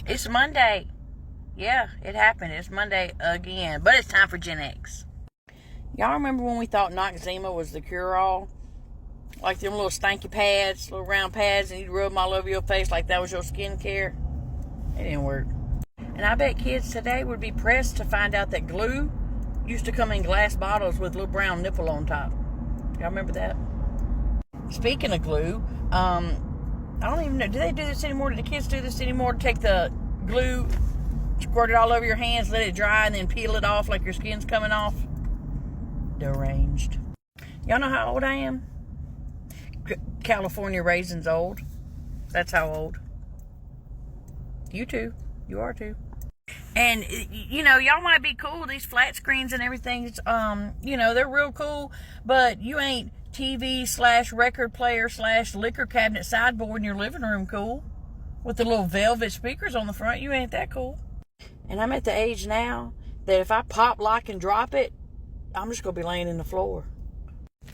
It's Monday. Yeah, it happened. It's Monday again. But it's time for Gen X. Y'all remember when we thought Noxzema was the cure-all? Like them little stanky pads, little round pads, and you'd rub them all over your face like that was your skincare? It didn't work. And I bet kids today would be pressed to find out that glue used to come in glass bottles with a little brown nipple on top. Y'all remember that? Speaking of glue, I don't even know. Do they do this anymore? Do the kids do this anymore? Take the glue, squirt it all over your hands, let it dry, and then peel it off like your skin's coming off? Deranged. Y'all know how old I am? California raisins old. That's how old. You too. You are too. And, you know, y'all might be cool. These flat screens and everything, you know, they're real cool. But you ain't TV/record player/liquor cabinet sideboard in your living room cool. With the little velvet speakers on the front. You ain't that cool. And I'm at the age now that if I pop, lock, and drop it, I'm just going to be laying in the floor.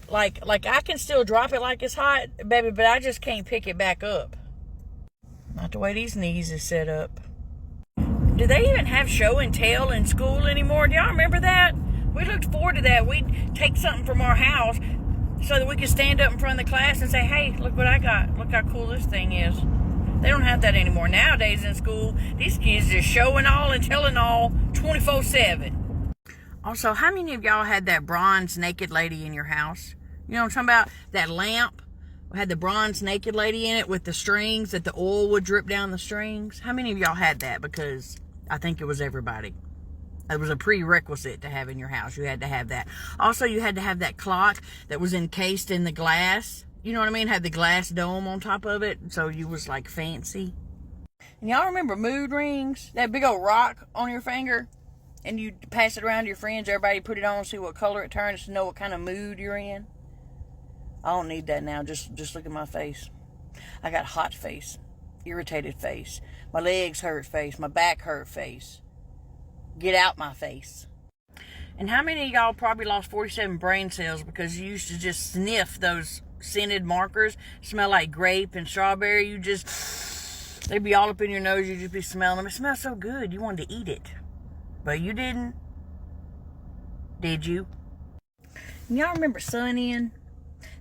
Like I can still drop it like it's hot, baby, but I just can't pick it back up. Not the way these knees is set up. Do they even have show and tell in school anymore? Do y'all remember that? We looked forward to that. We'd take something from our house so that we could stand up in front of the class and say, hey, look what I got. Look how cool this thing is. They don't have that anymore. Nowadays in school, these kids just showing all and telling all 24/7. Also, how many of y'all had that bronze naked lady in your house? You know what I'm talking about? That lamp had the bronze naked lady in it with the strings that the oil would drip down the strings. How many of y'all had that? Because I think it was everybody. It was a prerequisite to have in your house. You had to have that. Also, you had to have that clock that was encased in the glass. You know what I mean? Had the glass dome on top of it. So you was like fancy. And y'all remember mood rings? That big old rock on your finger? And you pass it around to your friends. Everybody put it on, see what color it turns to know what kind of mood you're in. I don't need that now. Just look at my face. I got hot face, irritated face, my legs hurt face, my back hurt face. Get out my face. And how many of y'all probably lost 47 brain cells because you used to just sniff those scented markers, smell like grape and strawberry? They'd be all up in your nose. You'd just be smelling them. It smells so good. You wanted to eat it. But you didn't. Did you? And y'all remember sun-in?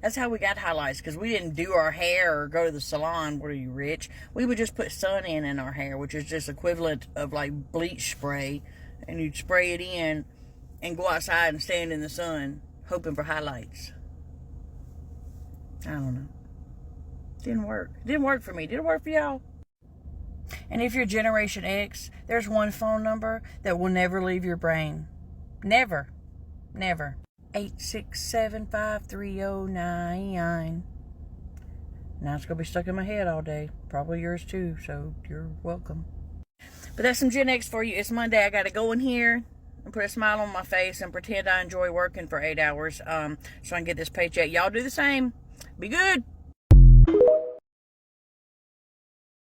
That's how we got highlights, because we didn't do our hair or go to the salon. What are you, rich? We would just put sun-in in our hair, which is just equivalent of like bleach spray. And you'd spray it in and go outside and stand in the sun hoping for highlights. I don't know. Didn't work. Didn't work for me. Did it work for y'all? And if you're Generation X, there's one phone number that will never leave your brain. Never. Never. 8675309. Now it's going to be stuck in my head all day. Probably yours too, so you're welcome. But that's some Gen X for you. It's Monday. I got to go in here and put a smile on my face and pretend I enjoy working for 8 hours so I can get this paycheck. Y'all do the same. Be good.